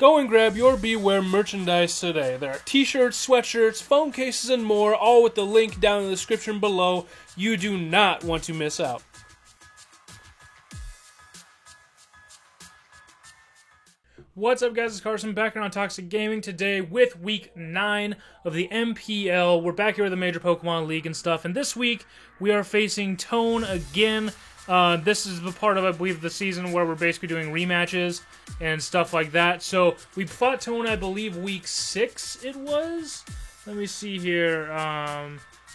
Go and grab your Beware merchandise today. There are t-shirts, sweatshirts, phone cases, and more, all with the link down in the description below. You do not want to miss out. What's up, guys? It's Carson back on Toxic Gaming today with Week 9 of the MPL. We're back here with the Major Pokemon League and stuff, and this week we are facing Tone again. This is the part of, I believe, the season where we're basically doing rematches and stuff like that. So we fought Tone, I believe, Week 6 it was? Let me see here.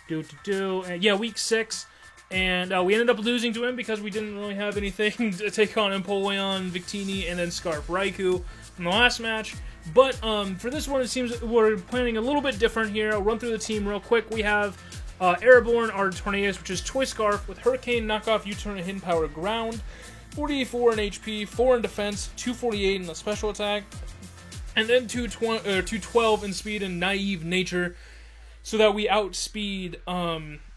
Yeah, Week 6. And we ended up losing to him because we didn't really have anything to take on Empoleon, Victini, and then Scarf Raikou from the last match. But for this one, it seems we're planning a little bit different here. I'll run through the team real quick. We have Airborne Artornius, which is Choice Scarf with Hurricane, Knockoff, U-Turn, and Hidden Power Ground. 44 in HP, 4 in Defense, 248 in the Special Attack, and then 212 in Speed and Naive Nature, so that we outspeed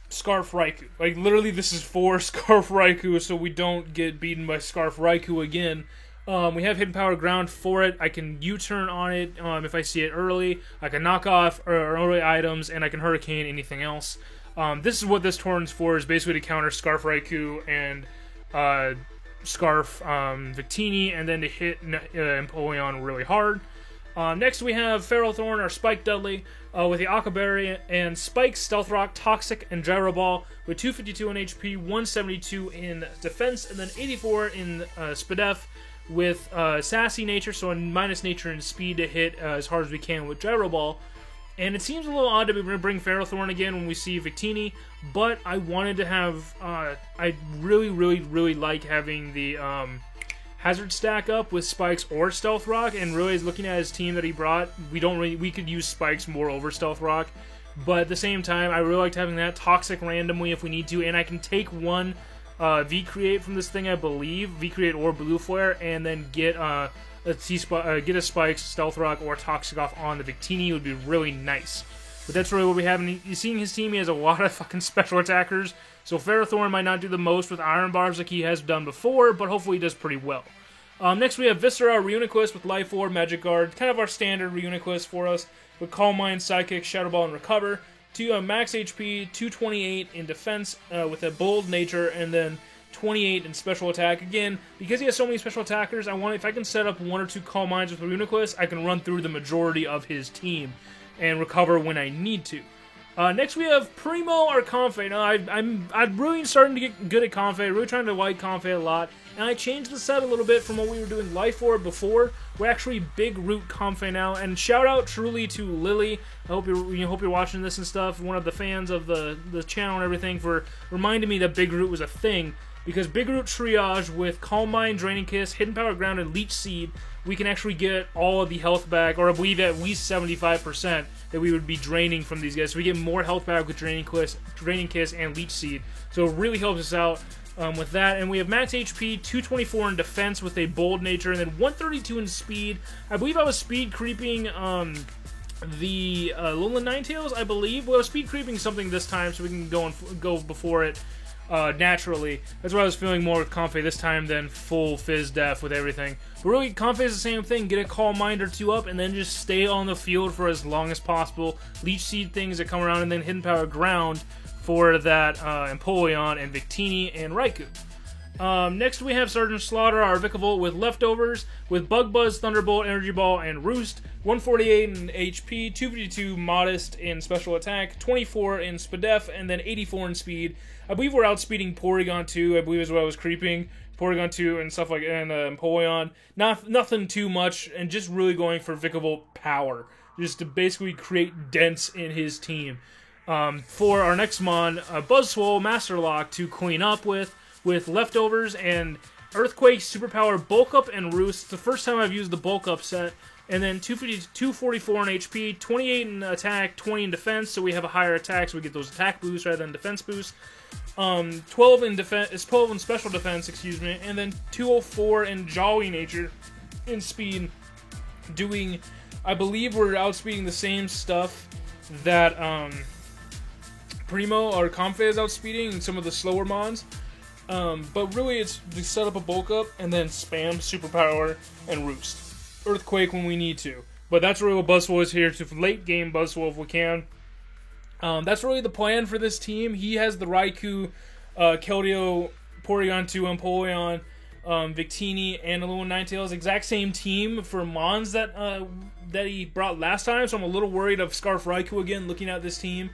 Scarf Raikou. Like, literally, this is for Scarf Raikou, so we don't get beaten by Scarf Raikou again. We have Hidden Power Ground for it. I can U-turn on it if I see it early. I can knock off early items, and I can Hurricane anything else. This is what this turn's for, is basically to counter Scarf Raikou and Scarf Victini, and then to hit Empoleon really hard. Next we have Ferrothorn or Spike Dudley with the Akaberry and Spike, Stealth Rock, Toxic, and Gyro Ball with 252 in HP, 172 in Defense, and then 84 in Spadef with Sassy Nature, so a minus Nature and Speed to hit as hard as we can with Gyro Ball. And it seems a little odd to bring Ferrothorn again when we see Victini, but I wanted to have, I really like having the Hazard stack up with Spikes or Stealth Rock, and really is looking at his team that he brought, we could use Spikes more over Stealth Rock, but at the same time, I really liked having that Toxic randomly if we need to, and I can take one V-Create from this thing, I believe, V-Create or Blue Flare, and then get a Spikes, Stealth Rock, or Toxic off on the Victini would be really nice. But that's really what we have. And you're seeing his team, he has a lot of fucking special attackers. So Ferrothorn might not do the most with Iron Barbs like he has done before, but hopefully he does pretty well. Next we have Viscera, Reuniclus with Life Orb, Magic Guard. Kind of our standard Reuniclus for us. With Calm Mind, Psychic, Shadow Ball, and Recover. Max HP, 228 in Defense with a Bold Nature, and then 28 in Special Attack. Again, because he has so many Special Attackers, if I can set up 1 or 2 Calm Minds with Reuniclus, I can run through the majority of his team and recover when I need to. Next we have Primo or Comfey. Now, I'm really starting to get good at Comfey, really trying to like Comfey a lot, and I changed the set a little bit from what we were doing Life Orb before. We're actually Big Root Comfey now, and shout out truly to Lily. I hope you're watching this and stuff, one of the fans of the channel and everything, for reminding me that Big Root was a thing. Because Big Root Triage with Calm Mind, Draining Kiss, Hidden Power Ground, and Leech Seed, we can actually get all of the health back, or I believe at least 75% that we would be draining from these guys. So we get more health back with Draining Kiss, and Leech Seed. So it really helps us out with that. And we have Max HP, 224 in Defense with a Bold Nature, and then 132 in Speed. I believe I was Speed creeping the Alolan Ninetales, I believe. Well, I was Speed creeping something this time, so we can go before it. Naturally. That's why I was feeling more with Comfey this time than full Fizz Def with everything. But really, Comfey is the same thing. Get a Calm Mind or 2 up, and then just stay on the field for as long as possible. Leech Seed things that come around, and then Hidden Power Ground for that Empoleon and Victini and Raikou. Next we have Sergeant Slaughter, our Vikavolt with Leftovers, with Bug Buzz, Thunderbolt, Energy Ball, and Roost. 148 in HP, 252 Modest in Special Attack, 24 in Spadef, and then 84 in Speed. I believe we're outspeeding Porygon 2, I believe is what I was creeping. Porygon 2 and stuff like that, and Empoleon. Nothing too much, and just really going for Vikavolt power. Just to basically create dents in his team. For our next mon, Buzzwole, Master Lock to clean up with Leftovers and Earthquake, Superpower, Bulk Up, and Roost. It's the first time I've used the Bulk Up set. And then 244 in HP, 28 in attack, 20 in defense, so we have a higher attack, so we get those attack boosts rather than defense boosts. 12 in defense, 12 in special defense, excuse me, and then 204 in Jolly Nature in speed, doing, I believe we're outspeeding the same stuff that Primo or Comfey is outspeeding in some of the slower mons. But really it's to set up a bulk up and then spam Superpower and Roost. Earthquake when we need to. But that's really what Buzzwole is here, to late game Buzzwole if we can. That's really the plan for this team. He has the Raikou, Keldeo, Porygon 2, Empoleon, Victini, and Alolan Ninetales. Exact same team for Mons that he brought last time, so I'm a little worried of Scarf Raikou again looking at this team.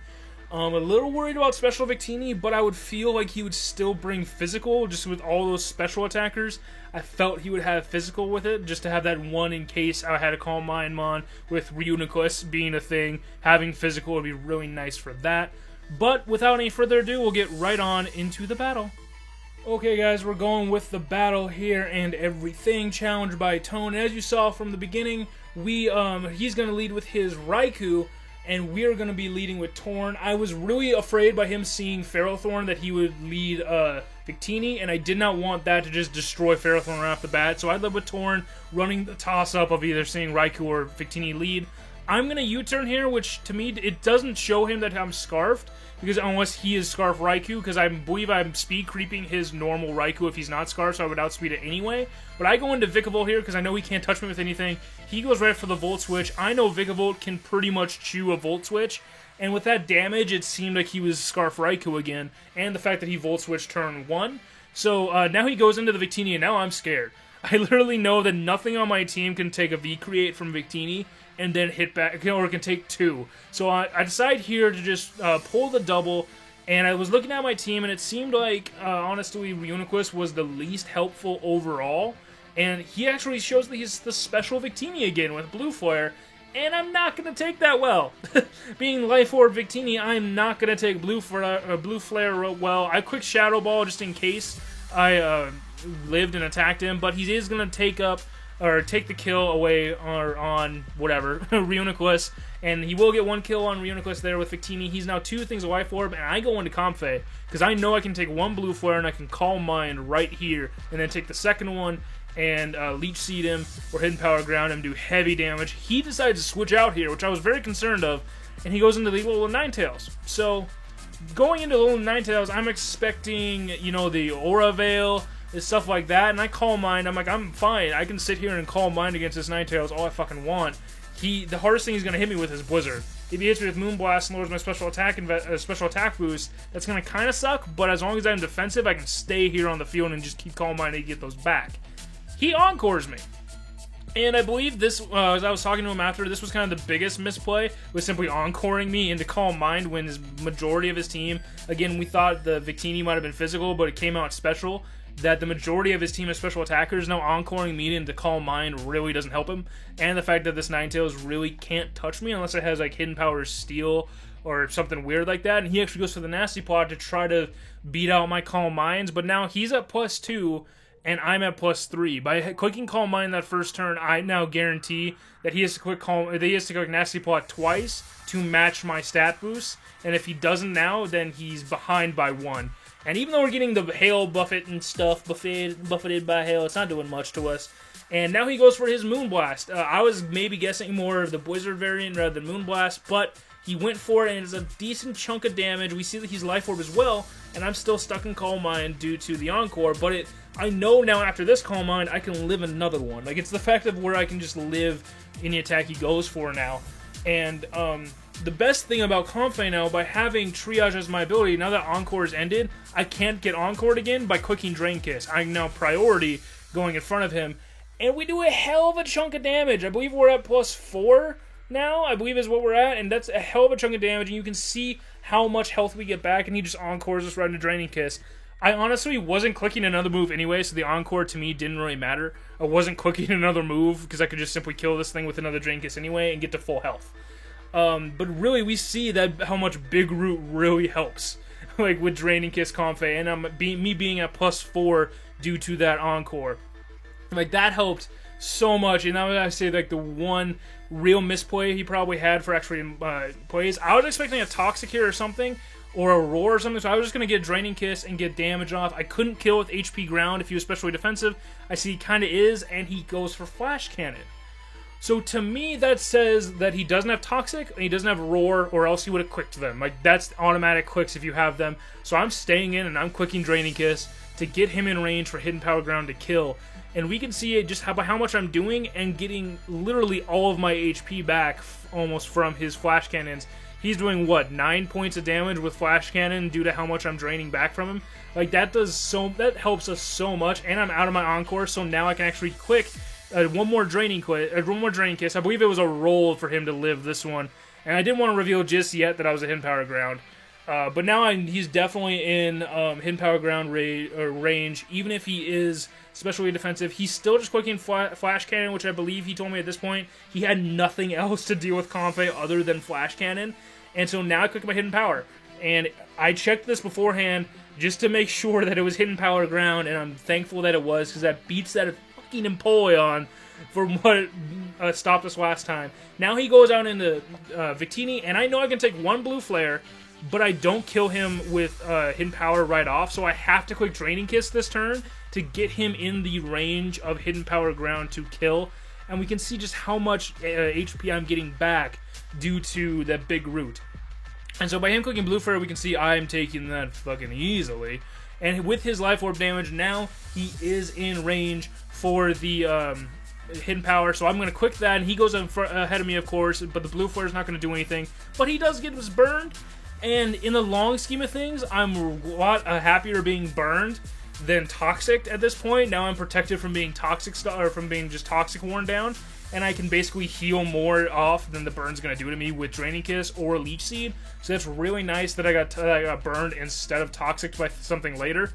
A little worried about Special Victini, but I would feel like he would still bring Physical, just with all those special attackers. I felt he would have Physical with it, just to have that one in case I had a Calm Mind Mon, with Reuniclus being a thing. Having Physical would be really nice for that. But without any further ado, we'll get right on into the battle. Okay guys, we're going with the battle here and everything, challenged by Tone. As you saw from the beginning, he's going to lead with his Raikou, and we are going to be leading with Torn. I was really afraid by him seeing Ferrothorn that he would lead Victini, and I did not want that to just destroy Ferrothorn right off the bat, so I led with Torn, running the toss-up of either seeing Raikou or Victini lead. I'm going to U-turn here, which to me, it doesn't show him that I'm Scarfed, because unless he is Scarf Raikou, because I believe I'm speed creeping his normal Raikou if he's not Scarf, so I would outspeed it anyway. But I go into Vikavolt here, because I know he can't touch me with anything. He goes right for the Volt Switch. I know Vikavolt can pretty much chew a Volt Switch, and with that damage, it seemed like he was Scarf Raikou again, and the fact that he Volt Switched turn 1. So now he goes into the Victini, and now I'm scared. I literally know that nothing on my team can take a V-Create from Victini, and then hit back, or it can take 2. So I decide here to just pull the double, and I was looking at my team, and it seemed like, honestly, Reuniclus was the least helpful overall, and he actually shows that he's the special Victini again with Blue Flare, and I'm not going to take that well. Being Life Orb Victini, I'm not going to take Blue Flare well. I quick Shadow Ball just in case I lived and attacked him, but he is going to take the kill away on whatever, Reuniclus, and he will get 1 kill on Reuniclus there with Victini. He's now 2 things of Life Orb, and I go into Comfey, because I know I can take 1 Blue Flare and I can Calm Mind right here, and then take the second one and Leech Seed him, or Hidden Power Ground him, do heavy damage. He decides to switch out here, which I was very concerned of, and he goes into the Alolan Ninetales. So, going into Alolan Ninetales, I'm expecting, you know, the Aura Veil, stuff like that, and I Calm Mind. I'm like, I'm fine. I can sit here and Calm Mind against this Ninetales all I fucking want. The hardest thing he's going to hit me with is Blizzard. If he hits me with Moonblast and lowers my special attack boost, that's going to kind of suck, but as long as I'm defensive, I can stay here on the field and just keep Calm Mind and get those back. He Encores me. And I believe this, as I was talking to him after, this was kind of the biggest misplay, was simply Encoring me into Calm Mind when his majority of his team, again, we thought the Victini might have been physical, but it came out special, that the majority of his team is special attackers. Now Encoring me into Calm Mind really doesn't help him, and the fact that this Ninetales really can't touch me unless it has like Hidden Power Steel or something weird like that, and he actually goes for the Nasty Plot to try to beat out my Calm Minds, but now he's at +2, and I'm at +3. By clicking Calm Mind that first turn, I now guarantee that he has to click Nasty Plot twice to match my stat boost, and if he doesn't now, then he's behind by 1. And even though we're getting the Hail Buffet and stuff, buffeted by Hail, it's not doing much to us. And now he goes for his Moonblast. I was maybe guessing more of the Blizzard variant rather than Moonblast, but he went for it, and it's a decent chunk of damage. We see that he's Life Orb as well, and I'm still stuck in Calm Mind due to the Encore, but I know now after this Calm Mind, I can live another one. Like, it's the fact of where I can just live any attack he goes for now. And, the best thing about Comfey now, by having Triage as my ability, now that Encore is ended, I can't get Encored again by clicking Drain Kiss. I'm now priority going in front of him, and we do a hell of a chunk of damage. I believe we're at +4 now, I believe is what we're at, and that's a hell of a chunk of damage, and you can see how much health we get back, and he just Encores us right into Draining Kiss. I honestly wasn't clicking another move anyway, so the Encore to me didn't really matter. I wasn't clicking another move, because I could just simply kill this thing with another Drain Kiss anyway, and get to full health. But really, we see that how much Big Root really helps, like with Draining Kiss Comfey, and me being at +4 due to that Encore. Like, that helped so much, and that was, I say, like, the one real misplay he probably had for actually plays. I was expecting a Toxic here or something, or a Roar or something, so I was just going to get Draining Kiss and get damage off. I couldn't kill with HP Ground if he was especially defensive. I see he kind of is, and he goes for Flash Cannon. So to me, that says that he doesn't have Toxic, and he doesn't have Roar, or else he would have clicked them. Like, that's automatic clicks if you have them. So I'm staying in, and I'm clicking Draining Kiss to get him in range for Hidden Power Ground to kill. and we can see it just how much I'm doing and getting literally all of my HP back almost from his flash cannons. He's doing, what, 9 points of damage with flash cannon due to how much I'm draining back from him. Like, that helps us so much, and I'm out of my Encore, so now I can actually click one more draining kiss. I believe it was a roll for him to live this one, and I didn't want to reveal just yet that I was a Hidden Power Ground. But now he's definitely in Hidden Power Ground range, even if he is especially defensive. He's still just clicking Flash Cannon, which I believe he told me at this point he had nothing else to deal with Comfey other than Flash Cannon. And so now I click my Hidden Power. And I checked this beforehand just to make sure that it was Hidden Power Ground, and I'm thankful that it was, because that beats that fucking Empoleon for what stopped us last time. Now he goes out into Victini, and I know I can take one Blue Flare, but I don't kill him with Hidden Power right off, so I have to click Draining Kiss this turn to get him in the range of Hidden Power Ground to kill. And we can see just how much HP I'm getting back due to that big root. And so by him clicking Blue Flare, we can see I'm taking that fucking easily. And with his Life Orb damage, now he is in range for the Hidden Power. So I'm going to quick that, and he goes ahead of me, of course, but the Blue Flare is not going to do anything. But he does get his burned, and in the long scheme of things, I'm a lot happier being burned than toxic at this point. Now I'm protected from being just toxic worn down, and I can basically heal more off than the burn's gonna do to me with Draining Kiss or Leech Seed. So that's really nice that I got burned instead of toxic by something later.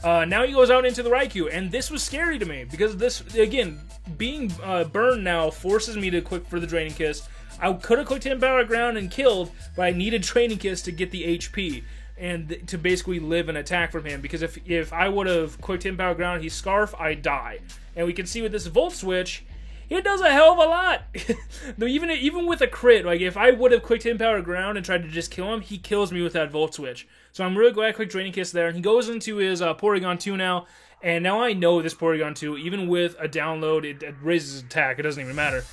Now he goes out into the Raikou, and this was scary to me because this, again, being burned now forces me to click for the Draining Kiss. I could have clicked Hidden Power Ground and killed, but I needed Draining Kiss to get the HP and to basically live an attack from him, because if I would have clicked Hidden Power Ground, he's Scarf, I die. And we can see with this Volt Switch, it does a hell of a lot. even with a crit, like if I would have clicked Hidden Power Ground and tried to just kill him, he kills me with that Volt Switch. So I'm really glad I clicked Draining Kiss there, and he goes into his Porygon 2 now, and now I know this Porygon 2, even with a download, it raises his attack, it doesn't even matter.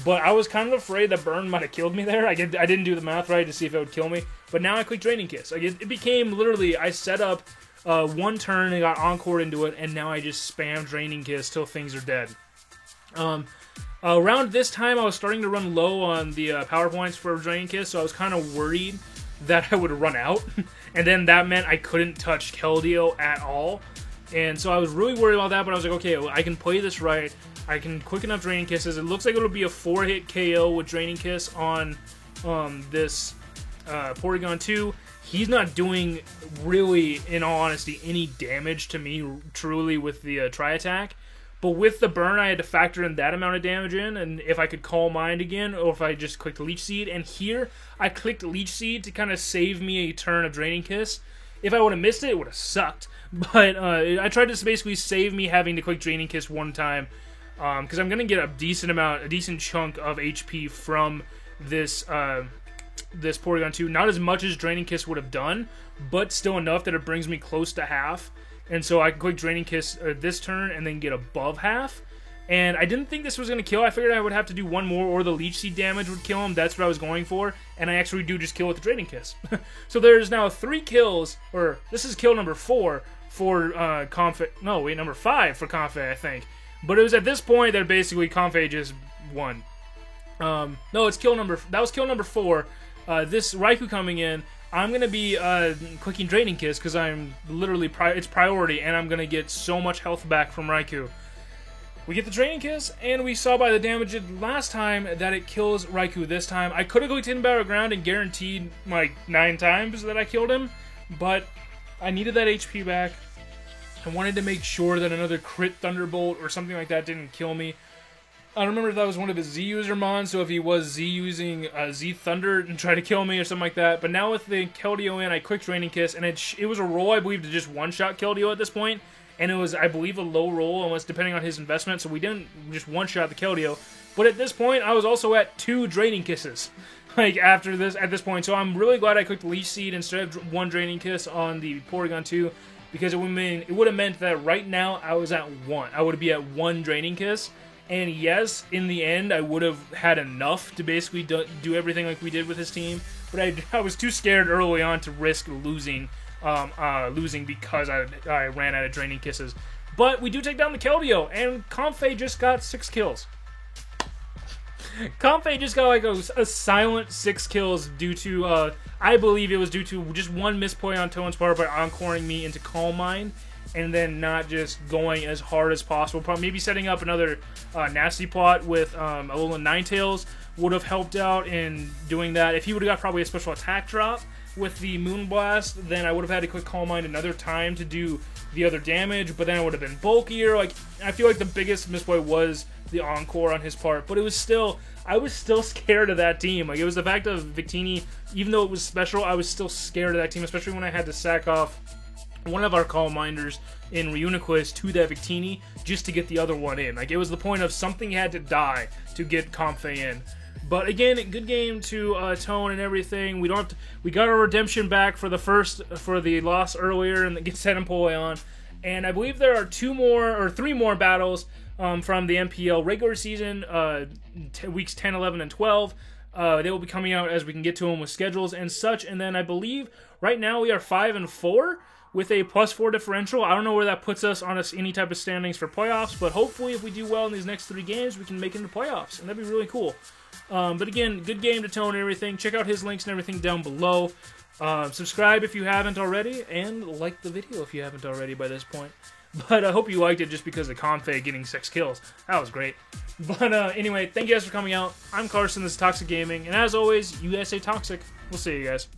But I was kind of afraid that burn might have killed me there. I didn't do the math right to see if it would kill me. But now I click Draining Kiss. Like it became literally, I set up one turn and got Encore into it, and now I just spam Draining Kiss till things are dead. Around this time, I was starting to run low on the power points for Draining Kiss, so I was kind of worried that I would run out. And then that meant I couldn't touch Keldeo at all. And so I was really worried about that, but I was like, okay, well, I can play this right. I can quick enough Draining Kisses. It looks like it'll be a 4-hit KO with Draining Kiss on this Porygon 2. He's not doing, really, in all honesty, any damage to me, truly, with the Tri-Attack. But with the burn, I had to factor in that amount of damage in, and if I could Calm Mind again, or if I just clicked Leech Seed. And here, I clicked Leech Seed to kind of save me a turn of Draining Kiss. If I would have missed it, it would have sucked. But I tried to basically save me having to click Draining Kiss one time, because I'm going to get a decent chunk of HP from this this Porygon 2. Not as much as Draining Kiss would have done, but still enough that it brings me close to half. And so I can click Draining Kiss this turn and then get above half. And I didn't think this was going to kill. I figured I would have to do one more or the Leech Seed damage would kill him. That's what I was going for. And I actually do just kill with the Draining Kiss. So there's now 3 kills, or this is kill number 4 for Comfey. No, wait, number 5 for Comfey, I think. But it was at this point that basically Comfey just won. No, it's that was kill number 4. This Raikou coming in, I'm going to be clicking Draining Kiss because I'm literally, it's priority, and I'm going to get so much health back from Raikou. We get the Draining Kiss, and we saw by the damage last time that it kills Raikou this time. I could have clicked Hidden Power Ground and guaranteed like 9 times that I killed him, but I needed that HP back. I wanted to make sure that another crit Thunderbolt or something like that didn't kill me. I don't remember if that was one of his Z-User mons, so if he was Z-using Z-Thunder and try to kill me or something like that. But now with the Keldeo in, I clicked Draining Kiss, and it was a roll, I believe, to just one-shot Keldeo at this point. And it was, I believe, a low roll, almost depending on his investment, so we didn't just one-shot the Keldeo. But at this point, I was also at 2 Draining Kisses, like, at this point. So I'm really glad I clicked Leech Seed instead of 1 Draining Kiss on the Porygon 2, because it would have meant that right now I was at 1. I would be at 1 Draining Kiss. And yes, in the end, I would have had enough to basically do everything like we did with his team. But I was too scared early on to risk losing because I ran out of Draining Kisses. But we do take down the Keldeo, and Comfey just got 6 kills. Comfey just got like a silent 6 kills due to, I believe it was due to just one misplay on Tone's part by encoring me into Calm Mind, and then not just going as hard as possible. Probably maybe setting up another nasty plot with Alolan Ninetales would have helped out in doing that. If he would have got probably a special attack drop with the Moonblast, then I would have had to click Calm Mind another time to do the other damage, but then it would have been bulkier. Like, I feel like the biggest misplay was the Encore on his part, but it was still, I was still scared of that team. Like, it was the fact of Victini, even though it was special, I was still scared of that team, especially when I had to sack off one of our Calm Minders in Reuniclus to that Victini just to get the other one in. Like, it was the point of something had to die to get Comfey in. But again, good game to Tone and everything. We don't have to, we got our redemption back for the loss earlier and get set Empoleon. And I believe there are 3 more battles from the MPL regular season, weeks 10, 11, and 12. They will be coming out as we can get to them with schedules and such. And then I believe right now we are 5-4 with a +4 differential. I don't know where that puts us on any type of standings for playoffs, but hopefully if we do well in these next 3 games, we can make it into playoffs, and that'd be really cool. But again, good game to Tone and everything. Check out his links and everything down below. Subscribe if you haven't already, and like the video if you haven't already by this point. But I hope you liked it just because of Comfey getting 6 kills. That was great. But anyway, thank you guys for coming out. I'm Carson, this is Toxic Gaming, and as always, you guys stay toxic. We'll see you guys.